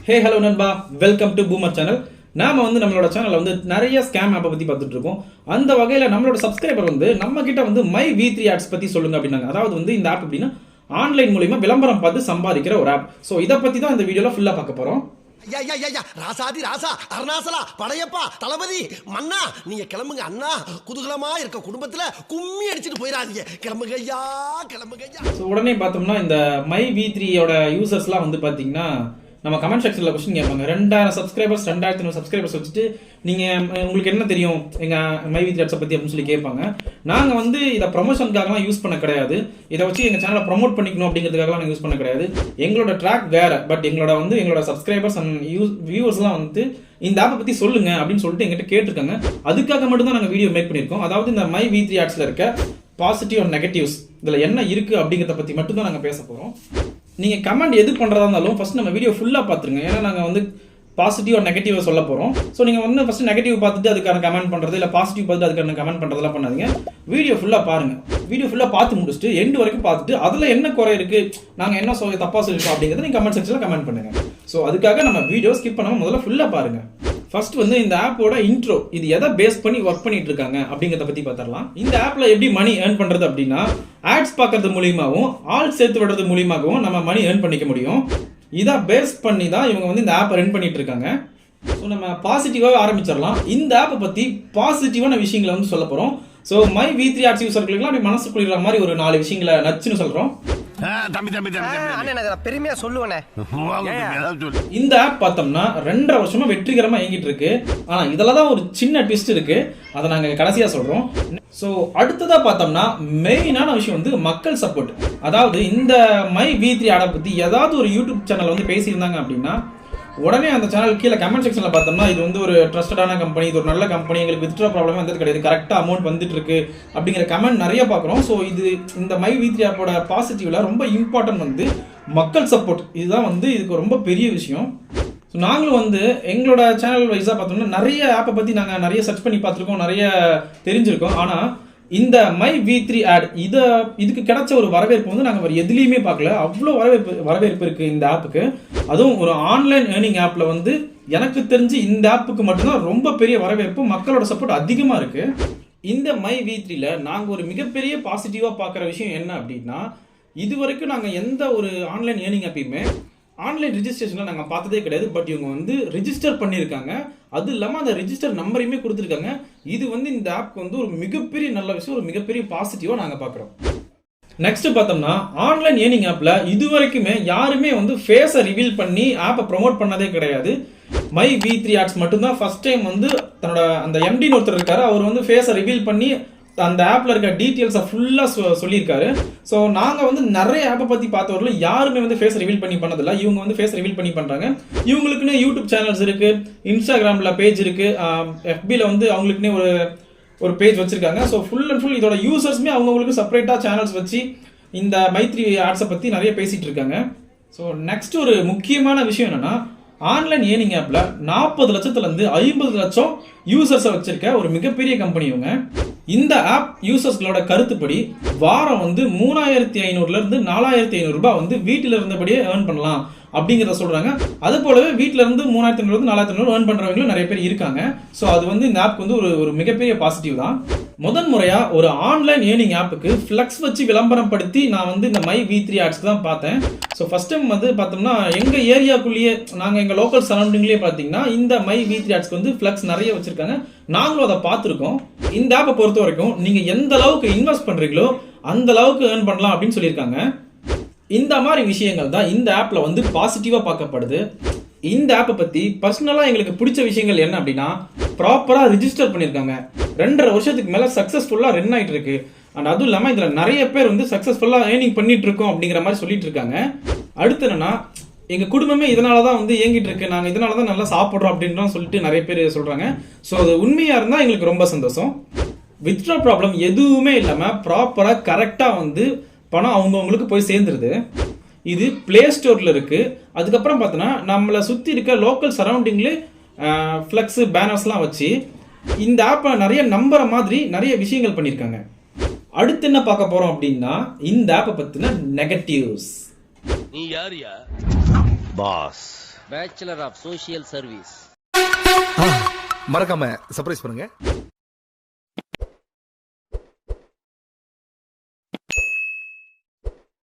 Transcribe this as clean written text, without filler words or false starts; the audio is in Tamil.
ஹே ஹலோ நண்பா, வெல்கம் டு பூமர் சேனல். நாம நம்மளோட சேனல்ல நிறைய ஸ்கேம் ஆப்பை பத்தி பார்த்துட்டு இருக்கோம். அந்த வகையில நம்மளோட சப்ஸ்கிரைபர் நம்ம கிட்ட மை V3 ஆட்ஸ் பத்தி சொல்லுங்க அப்படின்னாங்க. அதாவது இந்த ஆப் எப்படின்னா ஆன்லைன் மூலமா விளம்பரம் பார்த்து சம்பாதிக்கிற ஒரு ஆப். சோ இத பத்தி தான் இந்த வீடியோல ஃபுல்லா பார்க்க போறோம். ராசாதி ராசா அருணாசலா படையப்பா தளபதி மன்னா நீங்க கிளம்புங்க அண்ணா. குதூகலமா இருக்க குடும்பத்துல கும்மி அடிச்சுட்டு போயிடாதீங்க. கிளம்புங்க ஐயா, கிளம்புங்க ஐயா. உடனே பார்த்தோம்னா இந்த மை V3 யோட யூசர்ஸ்லாம் பாத்தீங்கன்னா நம்ம கமெண்ட் செக்ஷன்ல क्वेश्चन கேட்பாங்க. 2000 சப்ஸ்கிரைபர்ஸ் 2500 சப்ஸ்கிரைபர்ஸ் வச்சுட்டு நீங்க உங்களுக்கு என்ன தெரியும் எங்க மை V3 ஆட்ஸ் பத்தி அப்படின்னு சொல்லி கேட்பாங்க. நாங்க இதை ப்ரொமோஷனுக்காகலாம் யூஸ் பண்ண கிடையாது. இதை வச்சு எங்க சேனலை ப்ரொமோட் பண்ணிக்கணும் அப்படிங்கிறதுக்காகலாம் நாங்கள் யூஸ் பண்ண கிடையாது. எங்களோட ட்ராக் வேற. பட் எங்களோட சப்ஸ்கிரைபர்ஸ் அண்ட் வியூவர்ஸ்லாம் இந்த ஆப்பை பத்தி சொல்லுங்க அப்படின்னு சொல்லிட்டு எங்கிட்ட கேட்டிருக்காங்க. அதுக்காக மட்டும் தான் நாங்கள் வீடியோ மேக் பண்ணியிருக்கோம். அதாவது இந்த மை V3 ஆட்ஸ்ல இருக்க பாசிட்டிவ் அண்ட் நெகட்டிவ்ஸ் இதுல என்ன இருக்கு அப்படிங்கிறத பத்தி மட்டும் தான் நாங்கள் பேச போறோம். நீங்க கமெண்ட் எது பண்றதா இருந்தாலும் ஃபர்ஸ்ட் நம்ம வீடியோ ஃபுல்லா பாத்துருங்க. ஏன்னா நாங்க பாசிட்டிவ் ஆர் நெகட்டிவ் சொல்ல போறோம். ஸோ நீங்க ஃபர்ஸ்ட் நெகட்டிவ் பார்த்துட்டு அதுக்கான கமெண்ட் பண்றது இல்ல பாசிட்டிவ் பார்த்துட்டு அதுக்கான கமெண்ட் பண்றதெல்லாம் பண்ணாதீங்க. வீடியோ ஃபுல்லா பாருங்க. வீடியோ ஃபுல்லா பார்த்து முடிச்சுட்டு எண்ட் வரைக்கும் பார்த்துட்டு அதுல என்ன குறை இருக்கு, நாங்க என்ன தப்பா சொல்லிருக்கோம் அப்படிங்கறத நீங்க கமெண்ட் செக்ஷன்ல கமெண்ட் பண்ணுங்க. ஸோ அதுக்காக நம்ம வீடியோ ஸ்கிப் பண்ணாம முதல்ல ஃபுல்லா பாருங்க. ஃபர்ஸ்ட் இந்த ஆப்போட இன்ட்ரோ, இது எதை பேஸ் பண்ணி ஒர்க் பண்ணிட்டு இருக்காங்க அப்படிங்கறத பத்தி பார்த்தரலாம். இந்த ஆப்ல எப்படி மணி ஏர்ன் பண்றது அப்படின்னா ஆட்ஸ் பார்க்கறது மூலியமாவும் ஆல் சேர்த்து விடுறது மூலியமாகவும் நம்ம மணி ஏர்ன் பண்ணிக்க முடியும். இதை பேஸ் பண்ணி தான் இவங்க இந்த ஆப்பை ரன் பண்ணிட்டு இருக்காங்க. ஸோ நம்ம பாசிட்டிவாக ஆரம்பிச்சிடலாம். இந்த ஆப்பை பத்தி பாசிட்டிவான விஷயங்களை சொல்ல போறோம். ஸோ மை V3 ஆட்ஸ் யூசர்களுக்குலாம் அப்படி மனசு குளிர்ற மாதிரி ஒரு 4 விஷயங்களை நச்சுன்னு சொல்றோம். பெருமையா சொல்லுவேனே. இந்த ஆப் பார்த்தோம்னா 2.5 வருஷமா வெற்றிகரமா இயங்கிட்டு இருக்கு. ஆனா இதுல தான் ஒரு சின்ன ட்விஸ்ட் இருக்கு. அதை நாங்க கடைசியா சொல்றோம். சோ அடுத்ததா பார்த்தோம்னா மெயினான விஷயம் மக்கள் சப்போர்ட். அதாவது இந்த மை V3 ஆடை பத்தி ஏதாவது ஒரு யூடியூப் சேனல் பேசியிருந்தாங்க அப்படின்னா உடனே அந்த சேனல் கீழே கமெண்ட் செக்ஷன்ல பார்த்தோம்னா இது ஒரு ட்ரஸ்டடான கம்பெனி, இது ஒரு நல்ல கம்பெனி, எங்களுக்கு வித்ட்ரா ப்ராப்ளமே வந்தது கிடையாது, கரெக்டா அமௌண்ட் வந்துட்டு இருக்கு அப்படிங்கிற கமெண்ட் நிறைய பார்க்குறோம். ஸோ இந்த மை V3 ஆப்போட பாசிட்டிவ்ல ரொம்ப இம்பார்ட்டன்ட் மக்கள் சப்போர்ட். இதுதான் இதுக்கு ரொம்ப பெரிய விஷயம். ஸோ நாங்களும் எங்களோட சேனல் வைஸாக பார்த்தோம்னா நிறைய ஆப்பை பற்றி நாங்கள் நிறைய சர்ச் பண்ணி பார்த்துருக்கோம், நிறைய தெரிஞ்சிருக்கோம். ஆனால் இந்த மை V3 ஆட் இதுக்கு கிடைச்ச ஒரு வரவேற்பு நாங்கள் எதுலையுமே பார்க்கல. அவ்வளோ வரவேற்பு இருக்கு இந்த ஆப்புக்கு. அதுவும் ஒரு ஆன்லைன் ஏர்னிங் ஆப்ல எனக்கு தெரிஞ்சு இந்த ஆப்புக்கு மட்டும்தான் ரொம்ப பெரிய வரவேற்பு, மக்களோட சப்போர்ட் அதிகமாக இருக்கு. இந்த மை V3ல நாங்கள் ஒரு மிகப்பெரிய பாசிட்டிவா பார்க்குற விஷயம் என்ன அப்படின்னா இது வரைக்கும் நாங்கள் எந்த ஒரு ஆன்லைன் ஏர்னிங் ஆப்பையுமே ஆன்லைன் ரிஜிஸ்ட்ரேஷன்ல நாங்கள் பார்த்ததே கிடையாது. பட் இவங்க ரிஜிஸ்டர் பண்ணியிருக்காங்க. அது இல்லாமல் அந்த ரிஜிஸ்டர் நம்பரையுமே கொடுத்துருக்காங்க. இது இந்த ஆப்க்கு ஒரு மிகப்பெரிய நல்ல விஷயம், ஒரு மிகப்பெரிய பாசிட்டிவாக நாங்கள் பார்க்குறோம். நெக்ஸ்ட் பார்த்தோம்னா ஆன்லைன் ஏர்னிங் ஆப்ல இது வரைக்குமே யாருமே ஃபேஸை ரிவீல் பண்ணி ஆப்பை ப்ரொமோட் பண்ணதே கிடையாது. மை V3 ஆட்ஸ் மட்டும்தான் ஃபர்ஸ்ட் டைம் தன்னோட அந்த MD ஒருத்தர் இருக்காரு, அவர் ஃபேஸை ரிவீல் பண்ணி அந்த ஆப்ல இருக்க டீட்டெயில்ஸை ஃபுல்லா சொல்லியிருக்காரு. ஸோ நாங்கள் நிறைய ஆப்பை பத்தி பார்த்தவர்கள் யாருமே ஃபேஸ் ரிவீல் பண்ணி பண்ணதில்லை. இவங்க ஃபேஸ் ரிவீல் பண்ணி பண்றாங்க. இவங்களுக்குன்னு யூடியூப் சேனல்ஸ் இருக்கு, இன்ஸ்டாகிராம்ல பேஜ் இருக்கு, FBல அவங்களுக்குன்னே ஒரு பேஜ் வச்சிருக்காங்க. ஸோ ஃபுல் அண்ட் ஃபுல் இதோட யூசர்ஸ்மே அவங்களுக்கு செப்பரேட்டா சேனல்ஸ் வச்சு இந்த மை3 ஆட்ஸை பத்தி நிறைய பேசிட்டு இருக்காங்க. ஸோ நெக்ஸ்ட் ஒரு முக்கியமான விஷயம் என்னன்னா ஆன்லைன் ஏர்னிங் ஆப்ல 40 லட்சத்துல இருந்து 50 லட்சம் யூசர்ஸை வச்சிருக்க ஒரு மிகப்பெரிய கம்பெனி இவங்க. இந்த ஆப் யூசர்ஸ்களோட கருத்துப்படி வாரம் 3500ல இருந்து 4500 ரூபாய் வீட்டில இருந்தபடியே ஏர்ன் பண்ணலாம் அப்படிங்கிறத சொல்றாங்க. அது போலவே வீட்டில இருந்து 3500 இருந்து 4500 ஏர்ன் பண்றவங்களும் நிறைய பேர் இருக்காங்க. ஸோ அது இந்த ஆப்க்கு ஒரு மிகப்பெரிய பாசிட்டிவ் தான். முதன் முறையா ஒரு ஆன்லைன் ஏர்னிங் ஆப்புக்கு ஃபிளக்ஸ் வச்சு விளம்பரம் படுத்தி நான் இந்த மை V3 ஆட்ஸ் தான் பார்த்தேன். ஸோ ஃபர்ஸ்ட் டைம் பார்த்தோம்னா எங்க ஏரியாக்குள்ளேயே நாங்கள் எங்க லோக்கல் சரௌண்டிங்லேயே பார்த்தீங்கன்னா இந்த மை V3 ஆட்ஸ்க்கு ஃபிளக்ஸ் நிறைய வச்சிருக்காங்க. நாங்களும் அதை பார்த்துருக்கோம். இந்த ஆப்பை பொறுத்த வரைக்கும் நீங்க எந்த அளவுக்கு இன்வெஸ்ட் பண்றீங்களோ அந்த அளவுக்கு ஏர்ன் பண்ணலாம் அப்படின்னு சொல்லியிருக்காங்க. இந்த மாதிரி விஷயங்கள் தான் இந்த ஆப்ல பாசிட்டிவா பார்க்கப்படுது. இந்த ஆப்பை பத்தி பர்சனலா எங்களுக்கு பிடிச்ச விஷயங்கள் என்ன அப்படின்னா ப்ராப்பரா ரிஜிஸ்டர் பண்ணிருக்காங்க. 2.5 வருஷத்துக்கு மேல சக்சஸ்ஃபுல்லா ரன் ஆயிட்டு இருக்கு. அண்ட் அதுவும் இல்லாம இதுல நிறைய பேர் சக்சஸ்ஃபுல்லா ஏர்னிங் பண்ணிட்டு இருக்கோம் அப்படிங்கிற மாதிரி சொல்லிட்டு இருக்காங்க. அடுத்து என்னன்னா எங்க குடும்பமே இதனாலதான் இயங்கிட்டு இருக்கு, நாங்க இதனாலதான் நல்லா சாப்பிடுறோம் அப்படின்னு சொல்லிட்டு நிறைய பேர் சொல்றாங்க. ஸோ அது உண்மையா இருந்தா எங்களுக்கு ரொம்ப சந்தோஷம். வித்ட்ரா ப்ராப்ளம் எதுவுமே இல்லாம ப்ராப்பரா கரெக்டா பணம் அவங்களுக்கு போய் சேர்ந்துருது. இது பிளே ஸ்டோர்ல இருக்கு. அதுக்கப்புறம் பார்த்தோன்னா நம்மளை சுற்றி இருக்க லோக்கல் சரௌண்டிங்ல ஃப்ளெக்ஸ் பேனர்ஸ்லாம் வச்சு இந்த ஆப்பை நிறைய நம்புற மாதிரி நிறைய விஷயங்கள் பண்ணியிருக்காங்க. அடுத்து என்ன பார்க்க போறோம் அப்படின்னா இந்த ஆப்பை பத்தின நெகட்டிவ்ஸ். நீ யாரியா? Boss. Bachelor of social service. மறக்காம சர்ப்ரைஸ் பண்ணுங்க.